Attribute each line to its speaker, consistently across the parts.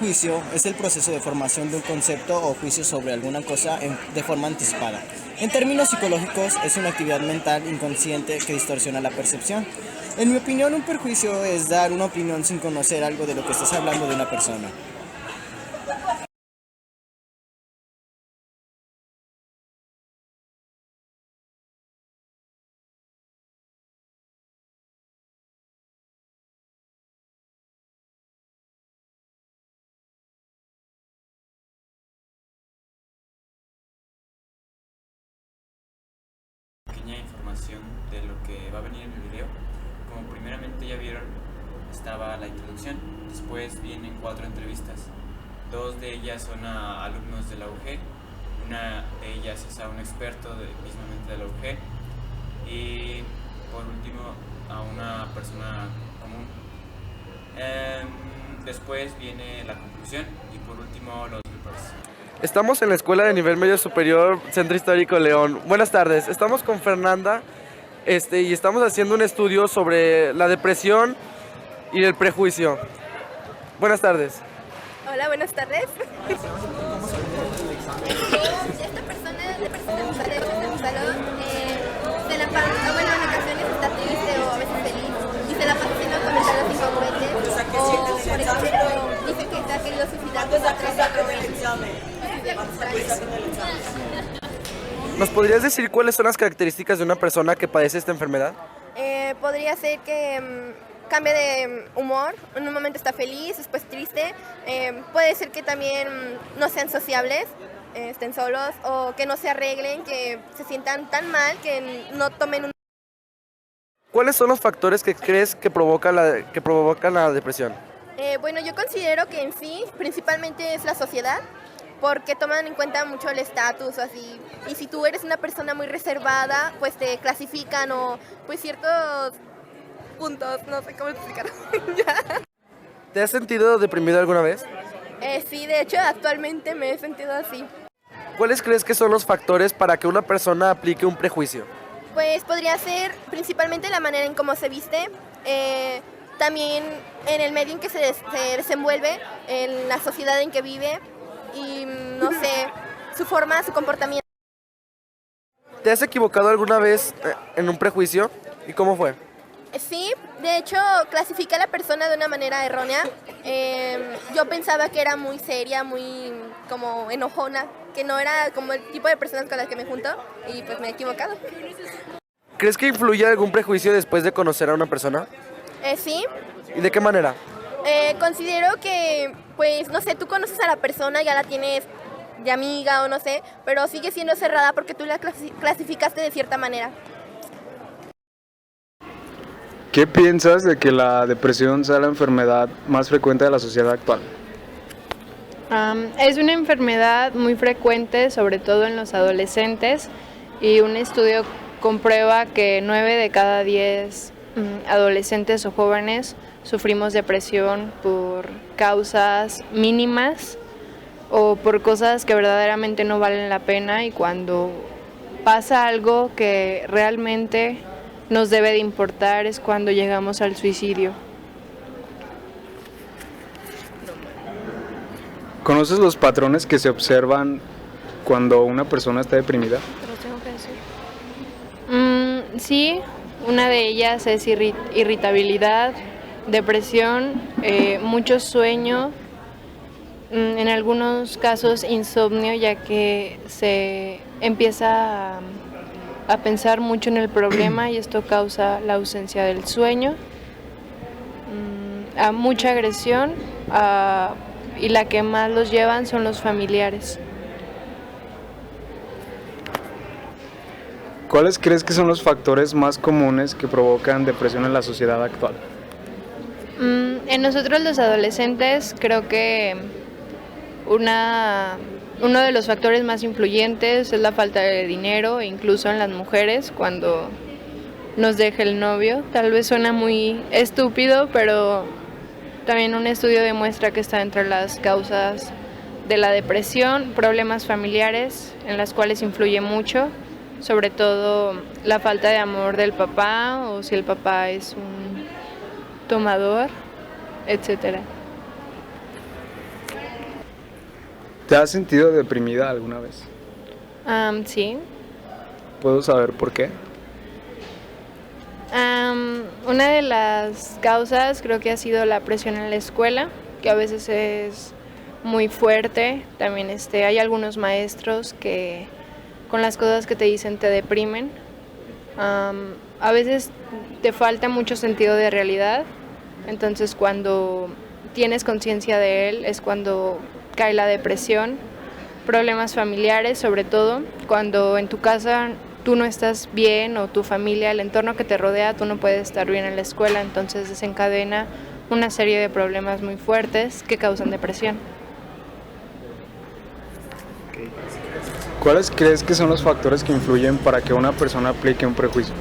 Speaker 1: prejuicio es el proceso de formación de un concepto o juicio sobre alguna cosa de forma anticipada. En términos psicológicos, es una actividad mental inconsciente que distorsiona la percepción. En mi opinión, un perjuicio es dar una opinión sin conocer algo de lo que estás hablando de una persona.
Speaker 2: Pequeña información de lo que va a venir en el video. Como primeramente ya vieron, estaba la introducción, después vienen 4 entrevistas. 2 de ellas son a alumnos de la UG, una de ellas es a un experto mismamente de la UG y por último a una persona común. Después viene la conclusión y por último los bloopers.
Speaker 3: Estamos en la Escuela de Nivel Medio Superior, Centro Histórico León. Buenas tardes, estamos con Fernanda y estamos haciendo un estudio sobre la depresión y el prejuicio. Buenas tardes.
Speaker 4: Hola, buenas tardes. Esta persona de mi salón se la pasa, bueno, en ocasiones está triste o a veces feliz y se la pasa haciendo comentarios incongruentes o, por ejemplo, dice que está queriendo suicidar por atrás de otro
Speaker 3: ¿Nos podrías decir cuáles son las características de una persona que padece esta enfermedad?
Speaker 4: Podría ser que cambie de humor, en un momento está feliz, después triste, puede ser que también no sean sociables, estén solos o que no se arreglen, que se sientan tan mal que no tomen un...
Speaker 3: ¿Cuáles son los factores que crees que provocan la depresión?
Speaker 4: Bueno, yo considero que en sí principalmente es la sociedad, porque toman en cuenta mucho el estatus o así, y si tú eres una persona muy reservada, pues te clasifican o pues ciertos puntos, no sé cómo explicar. Ya.
Speaker 3: ¿Te has sentido deprimido alguna vez?
Speaker 4: Sí, de hecho actualmente me he sentido así.
Speaker 3: ¿Cuáles crees que son los factores para que una persona aplique un prejuicio?
Speaker 4: Pues podría ser principalmente la manera en cómo se viste, también en el medio en que se desenvuelve, en la sociedad en que vive y no sé, su forma, su comportamiento.
Speaker 3: ¿Te has equivocado alguna vez en un prejuicio? ¿Y cómo fue?
Speaker 4: Sí, de hecho clasifica a la persona de una manera errónea. Yo pensaba que era muy seria, muy como enojona, que no era como el tipo de personas con las que me junto y pues me he equivocado.
Speaker 3: ¿Crees que influye algún prejuicio después de conocer a una persona?
Speaker 4: Sí,
Speaker 3: ¿Y de qué manera?
Speaker 4: considero que pues no sé, tú conoces a la persona, ya la tienes de amiga o no sé, pero sigue siendo cerrada porque tú la clasificaste de cierta manera.
Speaker 5: ¿Qué piensas de que la depresión sea la enfermedad más frecuente de la sociedad actual?
Speaker 6: Es una enfermedad muy frecuente, sobre todo en los adolescentes, y un estudio comprueba que 9 de cada 10 adolescentes o jóvenes sufrimos depresión por causas mínimas o por cosas que verdaderamente no valen la pena, y cuando pasa algo que realmente nos debe de importar es cuando llegamos al suicidio.
Speaker 5: ¿Conoces los patrones que se observan cuando una persona está deprimida?
Speaker 6: Sí, una de ellas es irritabilidad, depresión, mucho sueño, en algunos casos insomnio, ya que se empieza a pensar mucho en el problema y esto causa la ausencia del sueño, a mucha agresión, y la que más los llevan son los familiares.
Speaker 5: ¿Cuáles crees que son los factores más comunes que provocan depresión en la sociedad actual?
Speaker 6: En nosotros los adolescentes creo que uno de los factores más influyentes es la falta de dinero, incluso en las mujeres cuando nos deja el novio. Tal vez suena muy estúpido, pero también un estudio demuestra que está entre las causas de la depresión, problemas familiares en las cuales influye mucho, sobre todo la falta de amor del papá o si el papá es un tomador, etcétera.
Speaker 5: ¿Te has sentido deprimida alguna vez?
Speaker 6: Sí.
Speaker 5: ¿Puedo saber por qué?
Speaker 6: Una de las causas creo que ha sido la presión en la escuela, que a veces es muy fuerte. También hay algunos maestros que con las cosas que te dicen te deprimen. A veces te falta mucho sentido de realidad, entonces cuando tienes conciencia de él es cuando cae la depresión, problemas familiares sobre todo, cuando en tu casa tú no estás bien o tu familia, el entorno que te rodea, tú no puedes estar bien en la escuela, entonces desencadena una serie de problemas muy fuertes que causan depresión.
Speaker 5: ¿Cuáles crees que son los factores que influyen para que una persona aplique un prejuicio?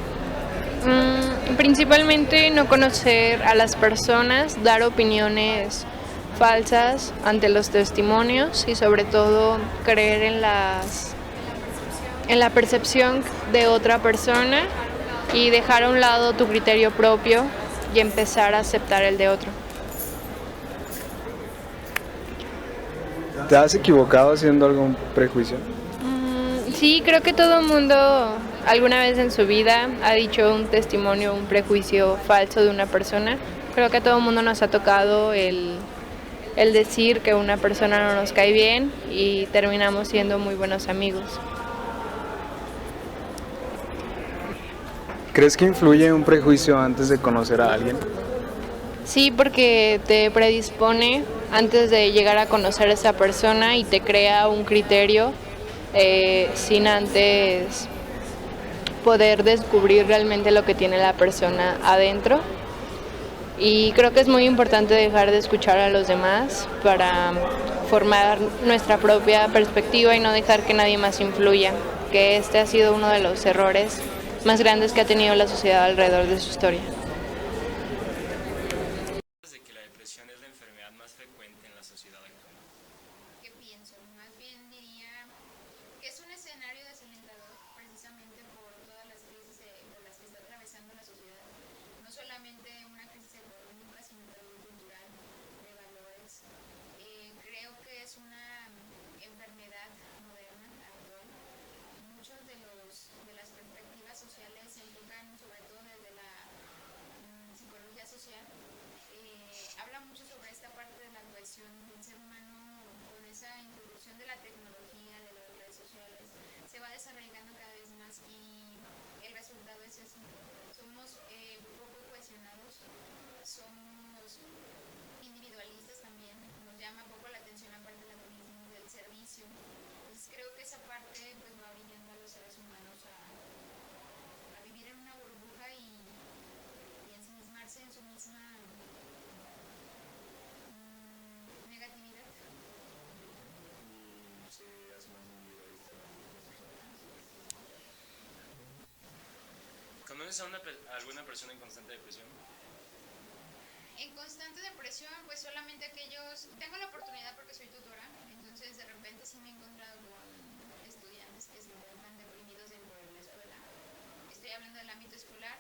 Speaker 6: Principalmente no conocer a las personas, dar opiniones falsas ante los testimonios y sobre todo creer en la percepción de otra persona y dejar a un lado tu criterio propio y empezar a aceptar el de otro.
Speaker 5: ¿Te has equivocado haciendo algún prejuicio?
Speaker 6: Sí, creo que todo el mundo alguna vez en su vida ha dicho un testimonio, un prejuicio falso de una persona. Creo que a todo el mundo nos ha tocado el decir que una persona no nos cae bien y terminamos siendo muy buenos amigos.
Speaker 5: ¿Crees que influye un prejuicio antes de conocer a alguien?
Speaker 6: Sí, porque te predispone antes de llegar a conocer a esa persona y te crea un criterio sin antes poder descubrir realmente lo que tiene la persona adentro. Y creo que es muy importante dejar de escuchar a los demás para formar nuestra propia perspectiva y no dejar que nadie más influya, que este ha sido uno de los errores más grandes que ha tenido la sociedad alrededor de su historia.
Speaker 2: De que la depresión es la enfermedad más frecuente en la sociedad actual.
Speaker 7: ¿Qué pienso? Más bien diría que es un escenario desalentador precisamente por todas las crisis por las que está atravesando la sociedad. No solamente una crisis económica, sino también cultural, de valores. Creo que es una enfermedad moderna, actual. Muchos de las perspectivas sociales se enfocan sobre todo desde la psicología social. Habla mucho sobre esta parte de la cohesión del ser humano con esa introducción de la tecnología, de las redes sociales, se va desarrollando cada vez más y el resultado es eso. Somos poco cohesionados, somos individualistas también, nos llama poco la atención la parte del servicio. Entonces creo que esa parte pues va brillando a los seres humanos a vivir en una burbuja y ensimismarse en su misma negatividad.
Speaker 2: ¿Conoces a alguna persona en constante depresión?
Speaker 7: En constante depresión, pues solamente aquellos... Tengo la oportunidad porque soy tutora, entonces de repente sí me he encontrado con estudiantes que se encuentran deprimidos dentro de la escuela. Estoy hablando del ámbito escolar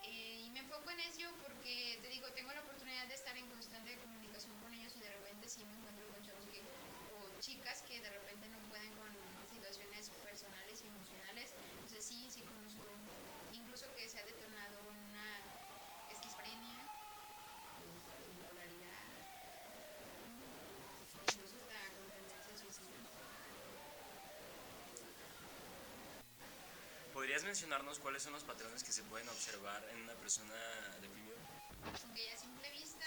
Speaker 7: y me enfoco en ello porque, te digo, tengo la oportunidad de estar en constante comunicación con ellos y de repente sí me encuentro con chavos o chicas que de repente no pueden con situaciones personales y emocionales. Entonces sí conozco, incluso que se ha detonado una esquizofrenia, bipolaridad, incluso hasta con tendencia suicida.
Speaker 2: ¿Podrías mencionarnos cuáles son los patrones que se pueden observar en una persona deprimida?
Speaker 7: Aunque a simple vista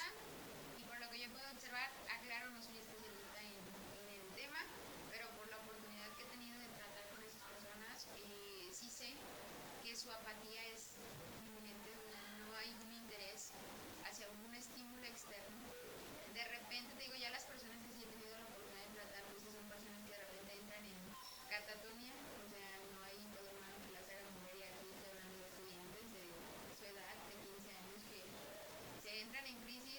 Speaker 7: y por lo que yo puedo observar, aclaro, no soy especialista en el tema, pero por la oportunidad que he tenido de tratar con esas personas, sí sé que su apatía es inminente, no hay un interés hacia algún estímulo externo. De repente, te digo, ya las personas que sí he tenido la oportunidad de tratar, pues son personas que de repente entran en catatonia, o sea, no hay todo humano que las haga mover, y aquí estoy hablando de estudiantes de su edad, de 15 años, que se entran en crisis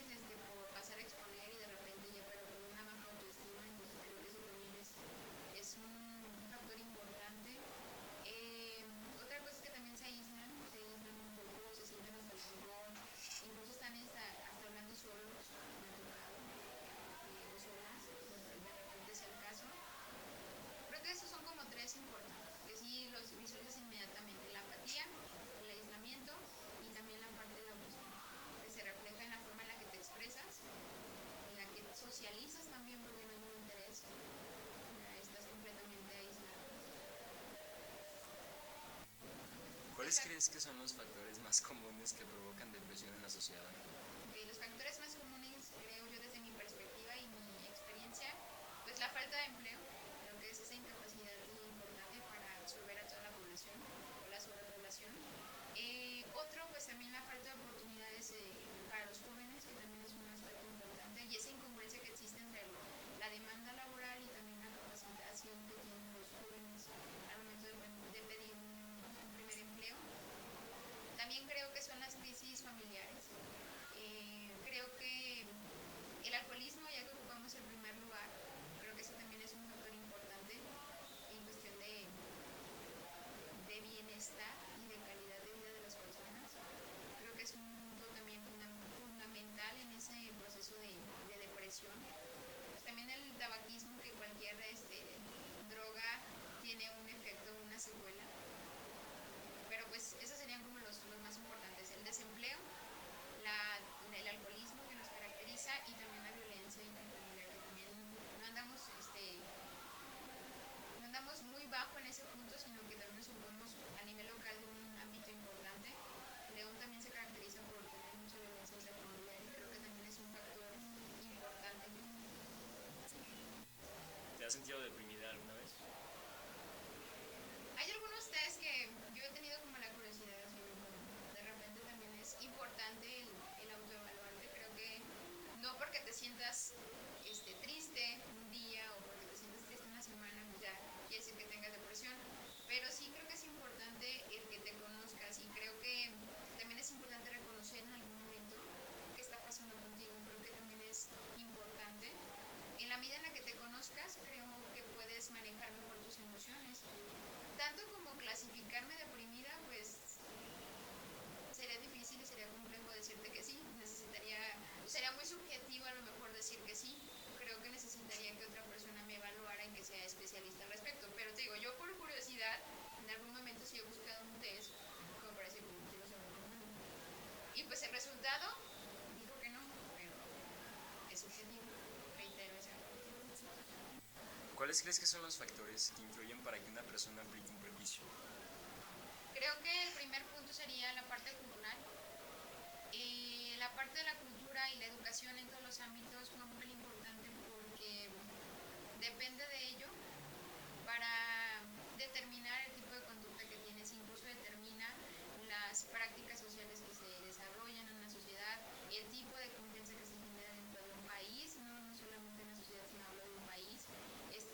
Speaker 8: ¿Cuáles crees que son los factores más comunes que provocan depresión en la sociedad?
Speaker 7: Los factores más comunes, creo yo desde mi perspectiva y mi experiencia, pues la falta de empleo, creo que es esa incapacidad importante para absorber a toda la población o la sobrepoblación. Otro, pues también la falta de oportunidades para los jóvenes, que también es un aspecto importante, y esa incongruencia que existe entre la demanda laboral y también la capacitación que tienen los jóvenes al momento de pedir un primer empleo. También creo que son las crisis familiares. Creo que el alcoholismo, ya que ocupamos el primer lugar, creo que eso también es un factor importante en cuestión de bienestar y de calidad de vida de las personas. Creo que es un punto también fundamental en ese proceso de depresión. Pues también el tabaquismo, que cualquier droga tiene un efecto, una secuela. Pero pues esos serían como los más importantes: el desempleo, el alcoholismo que nos caracteriza, y también la violencia intrafamiliar, que también no andamos muy bajo en ese punto, sino que también nos ocupamos a nivel local de un ámbito importante. León también se caracteriza por tener mucha violencia intrafamiliar, y creo que también es un factor importante.
Speaker 8: ¿Te has sentido deprimida alguna vez?
Speaker 7: Hay algunos test que yo he tenido como la curiosidad, de repente también es importante el autoevaluarte. Creo que no porque te sientas triste un día o porque te sientas triste una semana, pues ya quiere decir que tengas depresión, pero sí creo que es importante el que te conozcas, y creo que también es importante reconocer en algún momento qué está pasando contigo. Creo que también es importante. En la medida en la que te conozcas, creo que puedes manejar mejor tus emociones. Tanto como clasificarme deprimida, pues sería difícil y sería complejo decirte que sí. Sería muy subjetivo a lo mejor decir que sí. Creo que necesitaría que otra persona me evaluara y que sea especialista al respecto. Pero te digo, yo por curiosidad, en algún momento sí he buscado un test, como para decir, quiero saber cómo ando. Y pues el resultado dijo que no, pero es subjetivo, reitero esa.
Speaker 8: ¿Cuáles crees que son los factores que influyen para que una persona aplique un prejuicio?
Speaker 7: Creo que el primer punto sería la parte cultural. La parte de la cultura y la educación en todos los ámbitos fue muy importante, porque depende de ello para determinar el tipo de conducta que tienes. Incluso determina las prácticas sociales que se desarrollan en una sociedad, el tipo de confianza que se genera dentro de un país, no solamente en la sociedad, sino hablo de un país.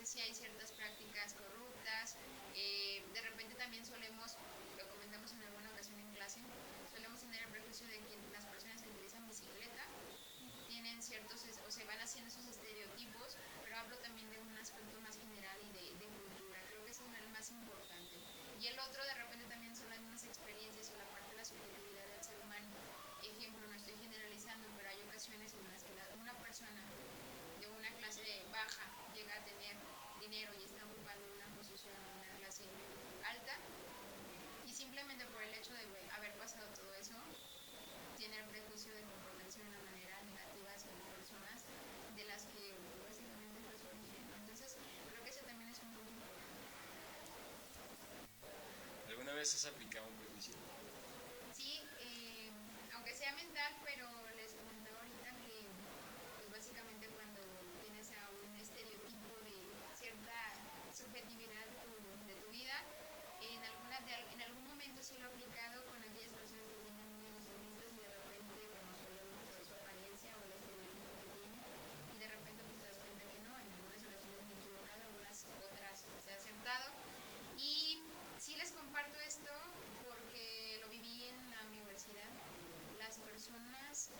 Speaker 7: Si hay ciertas prácticas corruptas, de repente también solemos, lo comentamos en alguna ocasión en clase, solemos tener el prejuicio de que las personas que utilizan bicicleta tienen ciertos, o se van haciendo esos estereotipos, pero hablo también de un aspecto más general y de cultura. Creo que ese es el más importante. Y el otro, de repente, también son algunas experiencias o la parte de la subjetividad del ser humano. Ejemplo, no estoy generalizando, pero hay ocasiones en las que una persona de una clase baja llega a tener dinero y está ocupando una posición en una clase alta, y simplemente por el hecho de haber pasado todo eso, tiene el prejuicio de comportarse de una manera negativa hacia las personas de las que básicamente fue su origen. Entonces, creo que ese también es un punto importante.
Speaker 8: ¿Alguna vez has aplicado un prejuicio?
Speaker 7: Sí, aunque sea mental, pero les comentaba ahorita que pues básicamente cuando tienes a un estereotipo de cierta subjetividad de tu vida, en algún momento sí lo he aplicado con aquellas personas que tienen muy bonitas, y de repente conocemos su apariencia o el estereotipo que tiene, y de repente pues te das cuenta que no, en algunas ocasiones me he equivocado, algunas otras se ha acertado. Y sí les comparto esto porque lo viví en la universidad. Las personas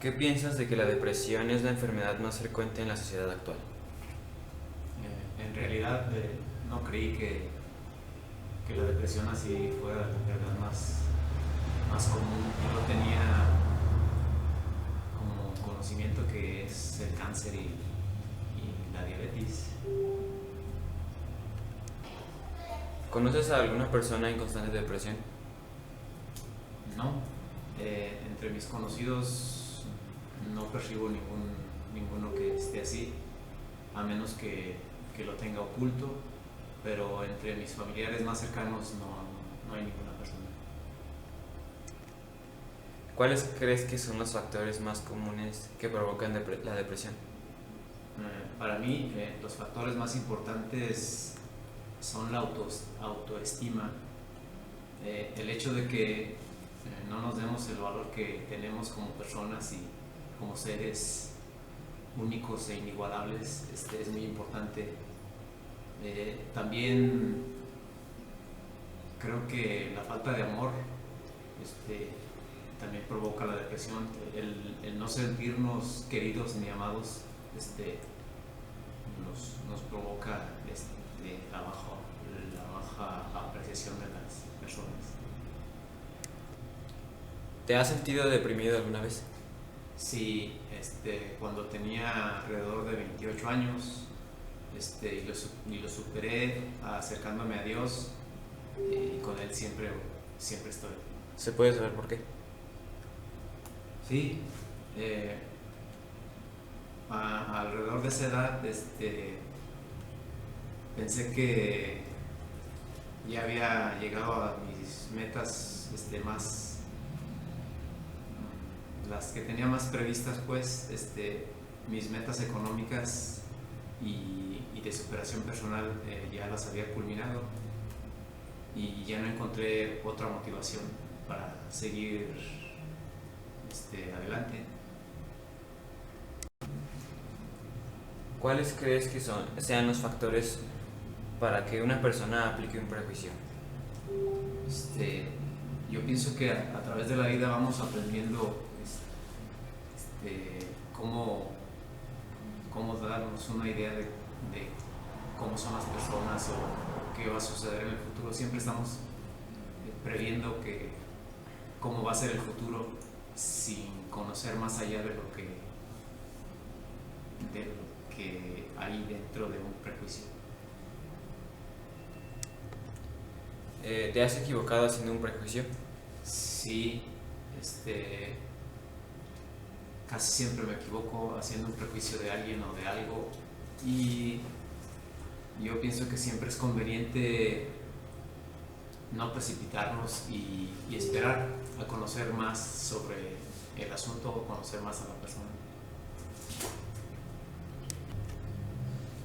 Speaker 2: ¿Qué piensas de que la depresión es la enfermedad más frecuente en la sociedad actual?
Speaker 9: En realidad no creí que la depresión así fuera la enfermedad más común. Yo no tenía como conocimiento que es el cáncer y la diabetes.
Speaker 2: ¿Conoces a alguna persona en constante depresión?
Speaker 9: No, entre mis conocidos no percibo ninguno que esté así, a menos que lo tenga oculto, pero entre mis familiares más cercanos no hay ninguna persona.
Speaker 2: ¿Cuáles crees que son los factores más comunes que provocan la depresión?
Speaker 9: Para mí, los factores más importantes son la autoestima, el hecho de que no nos demos el valor que tenemos como personas y como seres únicos e inigualables, es muy importante. También creo que la falta de amor también provoca la depresión, el no sentirnos queridos ni amados nos provoca la baja apreciación de las personas.
Speaker 2: ¿Te has sentido deprimido alguna vez?
Speaker 9: Sí, cuando tenía alrededor de 28 años y lo superé acercándome a Dios, y con Él siempre estoy.
Speaker 2: ¿Se puede saber por qué?
Speaker 9: Sí, alrededor de esa edad pensé que ya había llegado a mis metas las que tenía más previstas, pues mis metas económicas y de superación personal ya las había culminado y ya no encontré otra motivación para seguir adelante.
Speaker 2: ¿Cuáles crees que sean los factores para que una persona aplique un prejuicio?
Speaker 9: Yo pienso que a través de la vida vamos aprendiendo cómo darnos una idea de cómo son las personas o qué va a suceder en el futuro. Siempre estamos previendo cómo va a ser el futuro sin conocer más allá de lo que hay dentro de un prejuicio.
Speaker 2: ¿Te has equivocado haciendo un prejuicio?
Speaker 9: Sí, casi siempre me equivoco haciendo un prejuicio de alguien o de algo, y yo pienso que siempre es conveniente no precipitarnos y esperar a conocer más sobre el asunto o conocer más a la persona.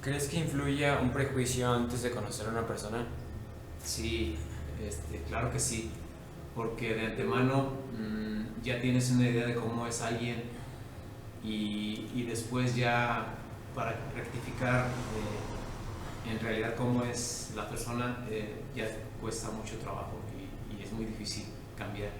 Speaker 2: ¿Crees que influye un prejuicio antes de conocer a una persona?
Speaker 9: Sí, claro que sí, porque de antemano ya tienes una idea de cómo es alguien y después ya para rectificar en realidad cómo es la persona ya cuesta mucho trabajo y es muy difícil cambiar.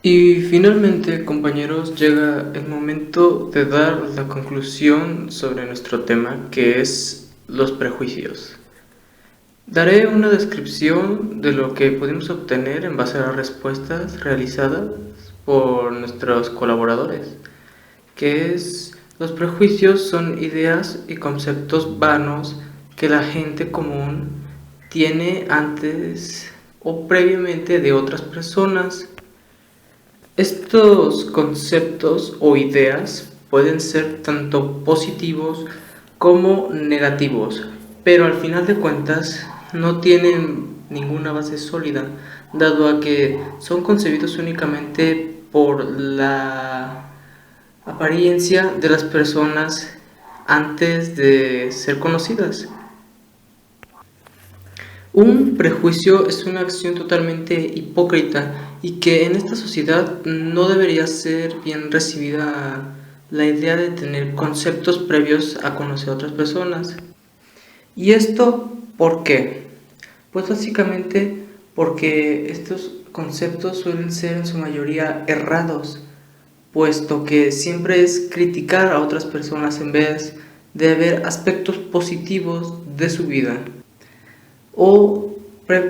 Speaker 10: Y finalmente, compañeros, llega el momento de dar la conclusión sobre nuestro tema, que es los prejuicios. Daré una descripción de lo que pudimos obtener en base a las respuestas realizadas por nuestros colaboradores, que es: los prejuicios son ideas y conceptos vanos que la gente común tiene antes o previamente de otras personas. Estos conceptos o ideas pueden ser tanto positivos como negativos, pero al final de cuentas no tienen ninguna base sólida, dado a que son concebidos únicamente por la apariencia de las personas antes de ser conocidas. Un prejuicio es una acción totalmente hipócrita y que en esta sociedad no debería ser bien recibida la idea de tener conceptos previos a conocer a otras personas. ¿Y esto por qué? Pues básicamente porque estos conceptos suelen ser en su mayoría errados, puesto que siempre es criticar a otras personas en vez de ver aspectos positivos de su vida. O,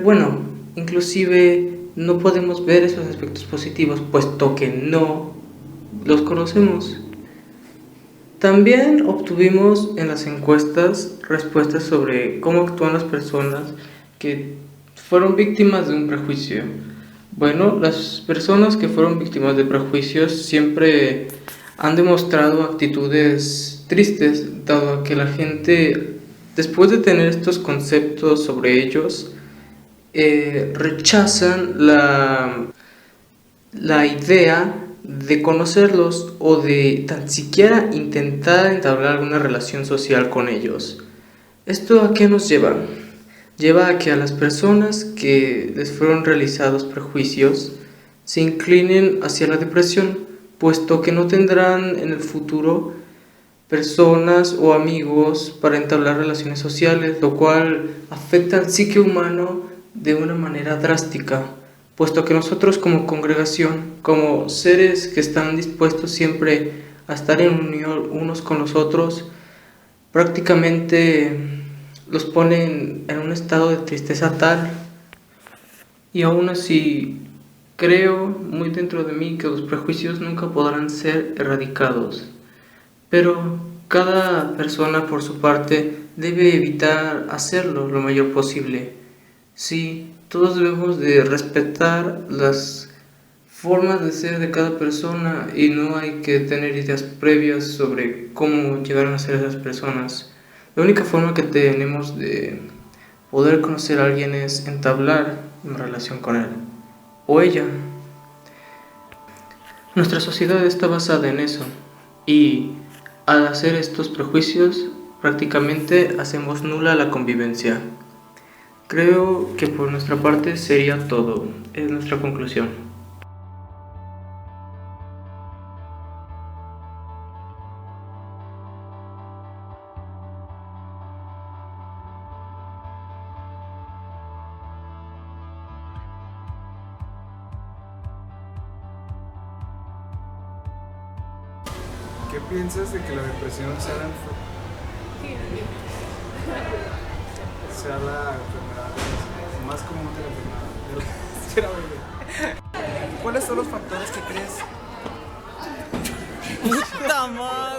Speaker 10: bueno, inclusive no podemos ver esos aspectos positivos, puesto que no los conocemos. También obtuvimos en las encuestas respuestas sobre cómo actúan las personas que fueron víctimas de un prejuicio. Bueno, las personas que fueron víctimas de prejuicios siempre han demostrado actitudes tristes, dado que la gente, después de tener estos conceptos sobre ellos, rechazan la idea de conocerlos o de tan siquiera intentar entablar alguna relación social con ellos. ¿Esto a qué nos lleva? Lleva a que a las personas que les fueron realizados prejuicios se inclinen hacia la depresión, puesto que no tendrán en el futuro personas o amigos para entablar relaciones sociales, lo cual afecta al psique humano de una manera drástica, puesto que nosotros como congregación, como seres que están dispuestos siempre a estar en unión unos con los otros, prácticamente los ponen en un estado de tristeza tal, y aún así creo muy dentro de mí que los prejuicios nunca podrán ser erradicados, pero cada persona por su parte debe evitar hacerlo lo mayor posible. Sí, todos debemos de respetar las formas de ser de cada persona y no hay que tener ideas previas sobre cómo llegaron a ser esas personas. La única forma que tenemos de poder conocer a alguien es entablar una relación con él o ella. Nuestra sociedad está basada en eso y al hacer estos prejuicios prácticamente hacemos nula la convivencia. Creo que por nuestra parte sería todo, es nuestra conclusión.
Speaker 5: ¿Qué piensas de que la depresión sea la enfermedad más común de la enfermedad?
Speaker 1: ¿Cuáles son los factores que crees? ¡Puta madre!